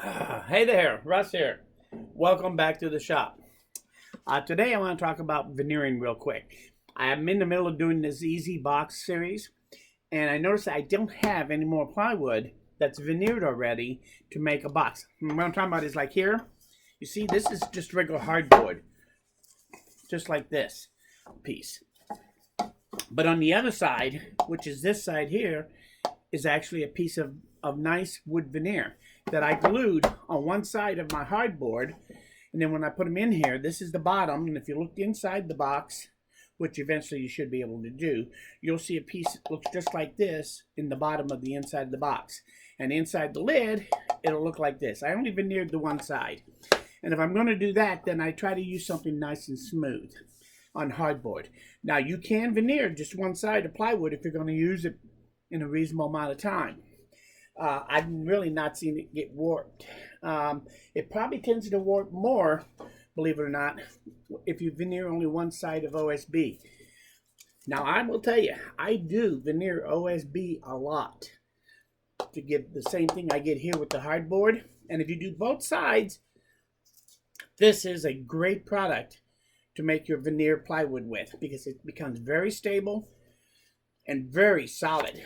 Hey there, Russ here. Welcome back to the shop. Today I want to talk about veneering real quick. I'm in the middle of doing this easy box series, and I noticed I don't have any more plywood that's veneered already to make a box. And what I'm talking about is like here, you see this is just regular hardboard, just like this piece. But on the other side, which is this side here, is actually a piece of nice wood veneer that I glued on one side of my hardboard. And then when I put them in here, this is the bottom. And if you look inside the box, which eventually you should be able to do, you'll see a piece that looks just like this in the bottom of the inside of the box. And inside the lid, it'll look like this. I only veneered the one side. And if I'm going to do that, then I try to use something nice and smooth on hardboard. Now, you can veneer just one side of plywood if you're going to use it in a reasonable amount of time. I've really not seen it get warped. It probably tends to warp more, believe it or not, if you veneer only one side of OSB. Now, I will tell you, I do veneer OSB a lot to get the same thing I get here with the hardboard. And if you do both sides, this is a great product to make your veneer plywood with because it becomes very stable and very solid.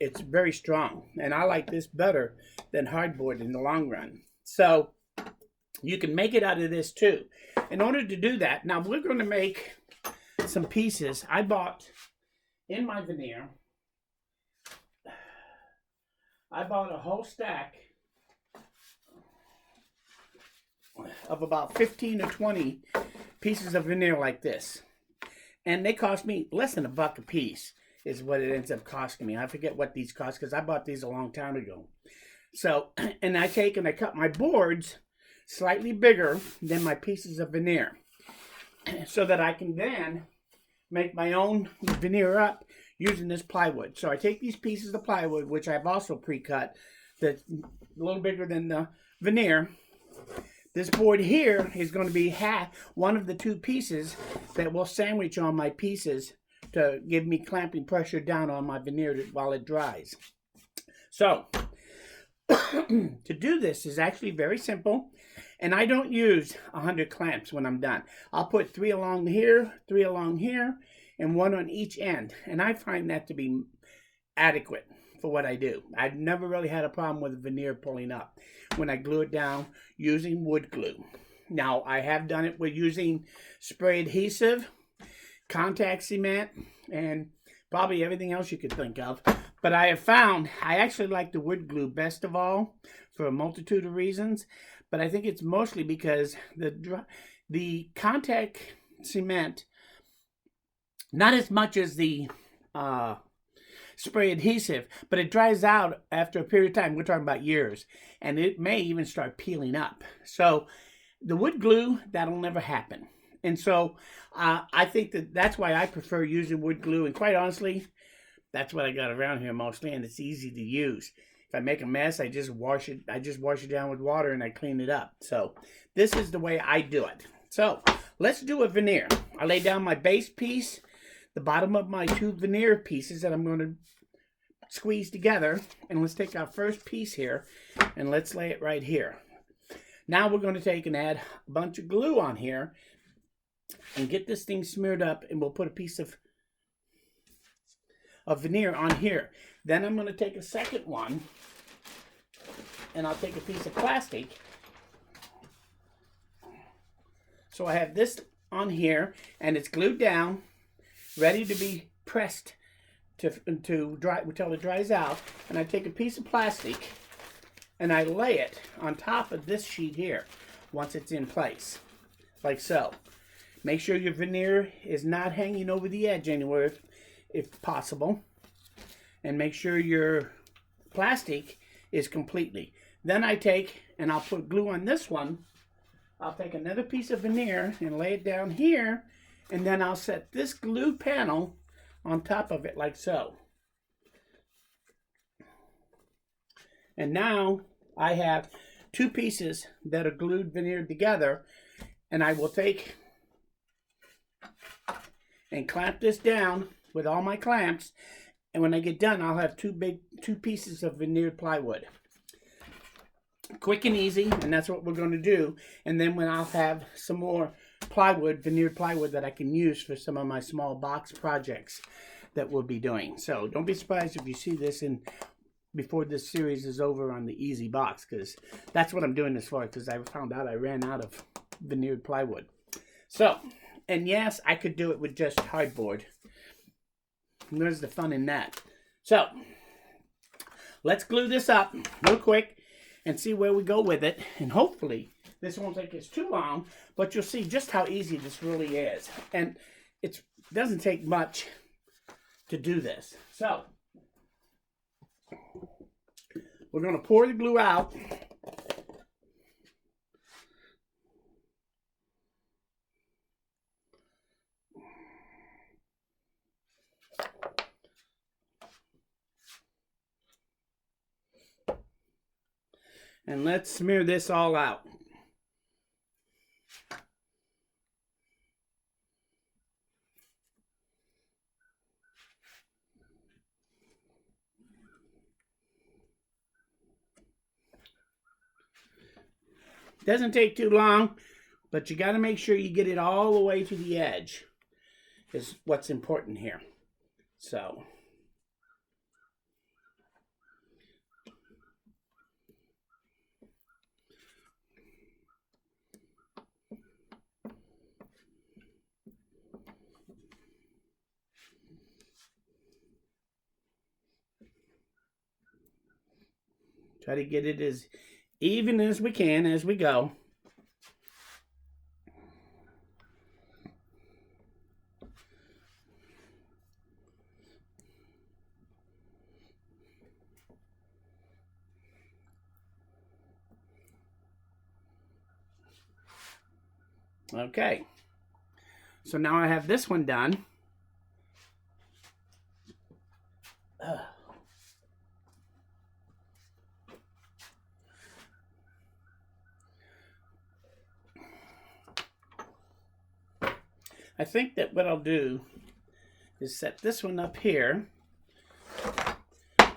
It's very strong, and I like this better than hardboard in the long run. So you can make it out of this too. In order to do that, now we're going to make some pieces. I bought in my veneer, I bought a whole stack of about 15 or 20 pieces of veneer like this, and they cost me less than $1 a piece is what it ends up costing me. I forget what these cost because I bought these a long time ago. So, and I cut my boards slightly bigger than my pieces of veneer so that I can then make my own veneer up using this plywood. So I take these pieces of plywood, which I've also pre-cut, that's a little bigger than the veneer. This board here is going to be one of the two pieces that will sandwich on my pieces to give me clamping pressure down on my veneer while it dries. So, to do this is actually very simple, and I don't use 100 clamps when I'm done. I'll put 3 along here, 3 along here, and 1 on each end, and I find that to be adequate for what I do. I've never really had a problem with veneer pulling up when I glue it down using wood glue. Now, I have done it with using spray adhesive, contact cement, and probably everything else you could think of. But I have found I actually like the wood glue best of all for a multitude of reasons. But I think it's mostly because the contact cement, not as much as the spray adhesive, but it dries out after a period of time. We're talking about years, and it may even start peeling up. So the wood glue, that'll never happen. And so I think that's why I prefer using wood glue. And quite honestly, that's what I got around here mostly, and it's easy to use. If I make a mess, I just wash it down with water and I clean it up. So this is the way I do it. So let's do a veneer. I lay down my base piece, the bottom of my 2 veneer pieces that I'm going to squeeze together. And let's take our first piece here and let's lay it right here. Now we're going to take and add a bunch of glue on here and get this thing smeared up, and we'll put a piece of veneer on here. Then I'm going to take a second one, and I'll take a piece of plastic. So I have this on here, and it's glued down, ready to be pressed to dry until it dries out. And I take a piece of plastic, and I lay it on top of this sheet here once it's in place, like so. Make sure your veneer is not hanging over the edge anywhere if possible. And make sure your plastic is completely. Then I take and I'll put glue on this one. I'll take another piece of veneer and lay it down here. And then I'll set this glue panel on top of it like so. And now I have 2 pieces that are glued veneered together. And I will take and clamp this down with all my clamps, and when I get done, I'll have two pieces of veneered plywood. Quick and easy, and that's what we're going to do. And then when I'll have some more plywood, veneered plywood that I can use for some of my small box projects that we'll be doing. So don't be surprised if you see this in before this series is over on the easy box, because that's what I'm doing this for, because I found out I ran out of veneered plywood. So, and yes, I could do it with just hardboard. There's the fun in that. So, let's glue this up real quick and see where we go with it. And hopefully, this won't take us too long, but you'll see just how easy this really is. And it doesn't take much to do this. So, we're going to pour the glue out. And let's smear this all out. Doesn't take too long, but you got to make sure you get it all the way to the edge is what's important here. So, try to get it as even as we can as we go. Okay, so now I have this one done. I think that what I'll do is set this one up here,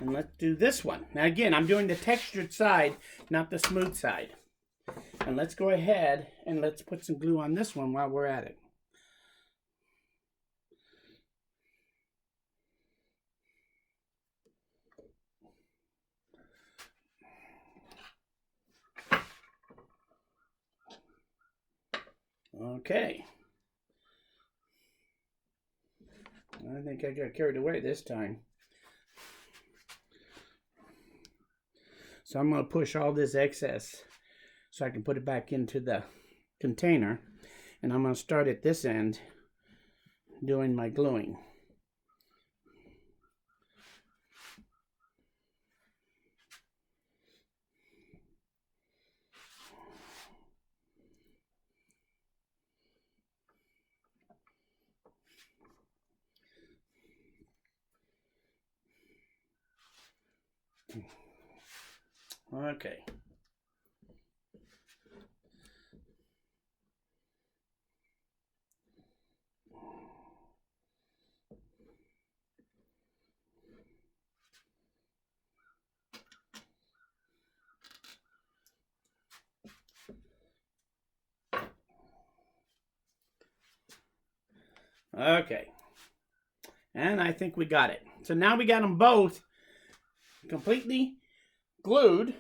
and let's do this one. Now again, I'm doing the textured side, not the smooth side. And let's go ahead and let's put some glue on this one while we're at it. Okay. I think I got carried away this time. So I'm going to push all this excess so I can put it back into the container. And I'm going to start at this end doing my gluing. Okay. Okay. And I think we got it. So now we got them both completely glued.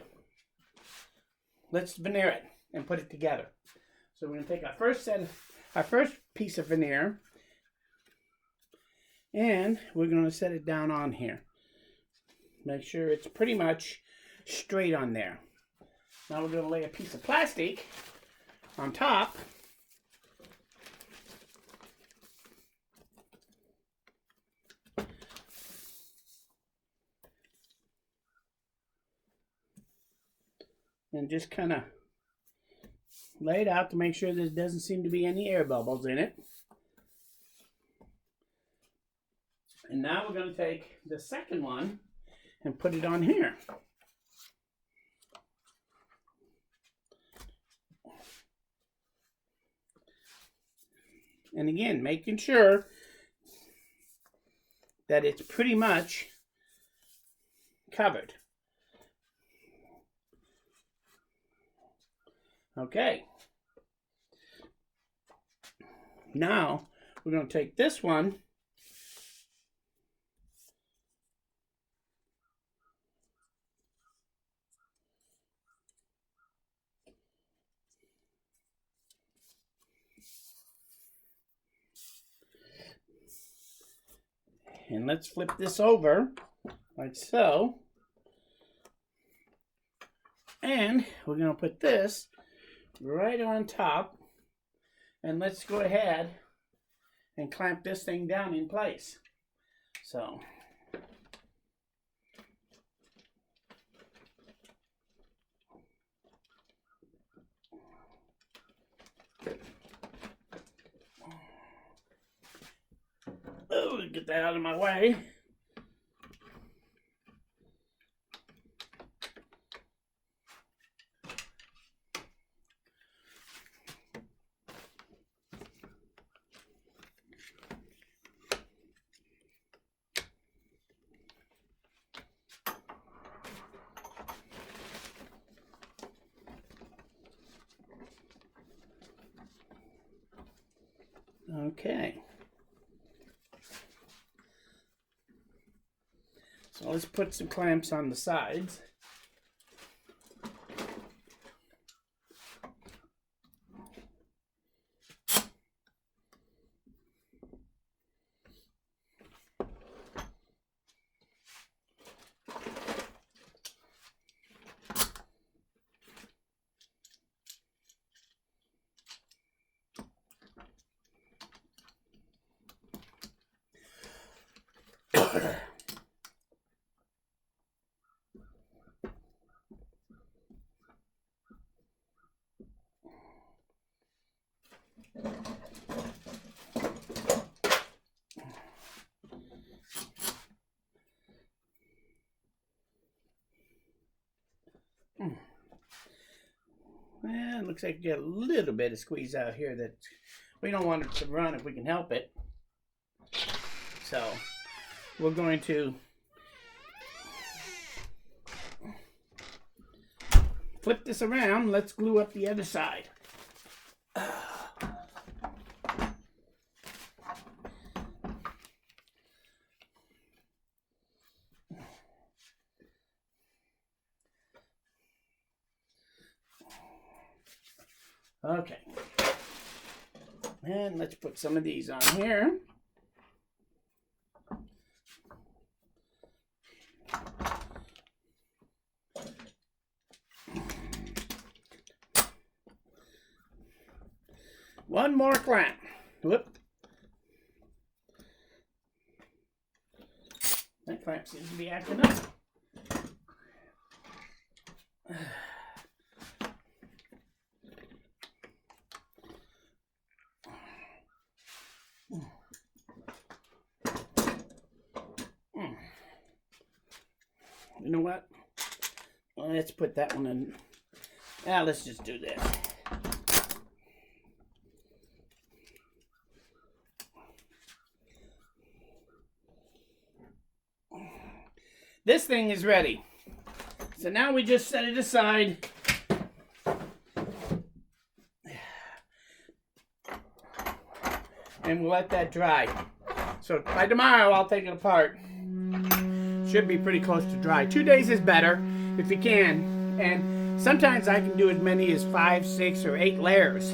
Let's veneer it and put it together. So we're going to take our first piece of veneer, and we're going to set it down on here. Make sure it's pretty much straight on there. Now we're going to lay a piece of plastic on top. And just kind of lay it out to make sure there doesn't seem to be any air bubbles in it. And now we're going to take the second one and put it on here. And again, making sure that it's pretty much covered. Okay. Now we're going to take this one and let's flip this over like so. And we're going to put this right on top. And let's go ahead and clamp this thing down in place. So, oh, get that out of my way. Okay. So let's put some clamps on the sides. Well, it looks like you get a little bit of squeeze out here that we don't want it to run if we can help it. So we're going to flip this around. Let's glue up the other side. Okay, and let's put some of these on here. One more clamp. Whoop. That clamp seems to be acting up. You know what? Well, let's put that one in. Now let's just do this. This thing is ready. So now we just set it aside. And we'll let that dry. So by tomorrow I'll take it apart. Should be pretty close to dry. 2 days is better if you can. And sometimes I can do as many as 5, 6, or 8 layers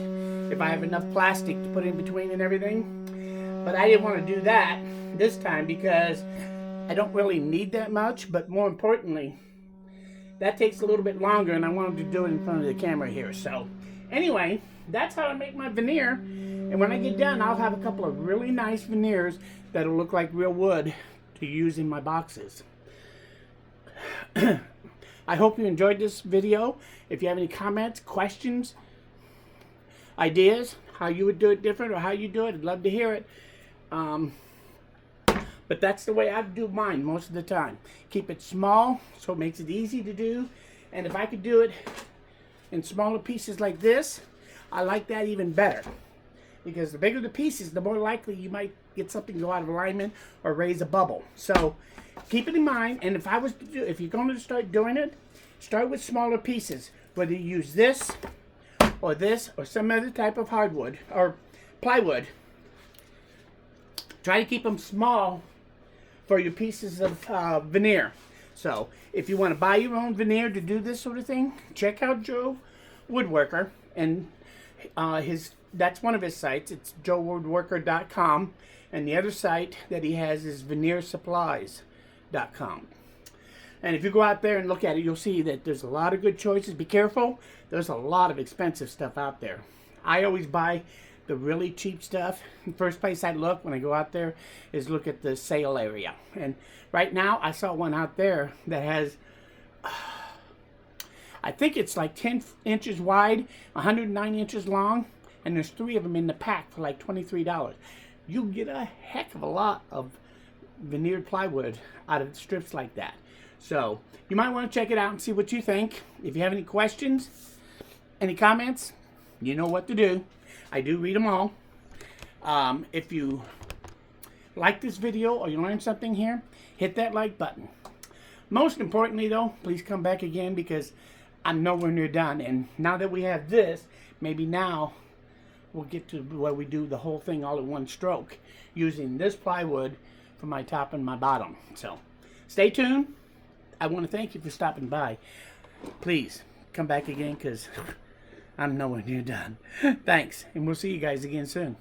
if I have enough plastic to put in between and everything. But I didn't want to do that this time because I don't really need that much. But more importantly, that takes a little bit longer and I wanted to do it in front of the camera here. So anyway, that's how I make my veneer. And when I get done, I'll have a couple of really nice veneers that'll look like real wood to use in my boxes. I hope you enjoyed this video. If you have any comments, questions, ideas, how you would do it different or how you do it, I'd love to hear it. But that's the way I do mine most of the time. Keep it small so it makes it easy to do. And if I could do it in smaller pieces like this, I like that even better. Because the bigger the pieces, the more likely you might get something go out of alignment or raise a bubble. So keep it in mind. And if if you're going to start doing it, start with smaller pieces. Whether you use this or this or some other type of hardwood or plywood, try to keep them small for your pieces of veneer. So if you want to buy your own veneer to do this sort of thing, check out Joe Woodworker, and that's one of his sites. It's joewoodworker.com, and the other site that he has is veneersupplies.com. And if you go out there and look at it, you'll see that there's a lot of good choices. Be careful. There's a lot of expensive stuff out there. I always buy the really cheap stuff. The first place I look when I go out there is look at the sale area. And right now, I saw one out there that has, I think it's like 10 inches wide, 109 inches long, and there's 3 of them in the pack for like $23. You get a heck of a lot of veneered plywood out of strips like that. So you might want to check it out and see what you think. If you have any questions, any comments, you know what to do. I do read them all. If you like this video or you learned something here, hit that like button. Most importantly though, please come back again, because I'm nowhere near done. And now that we have this, maybe now we'll get to where we do the whole thing all in one stroke using this plywood for my top and my bottom. So stay tuned. I want to thank you for stopping by. Please come back again, because I'm nowhere near done. Thanks, and we'll see you guys again soon.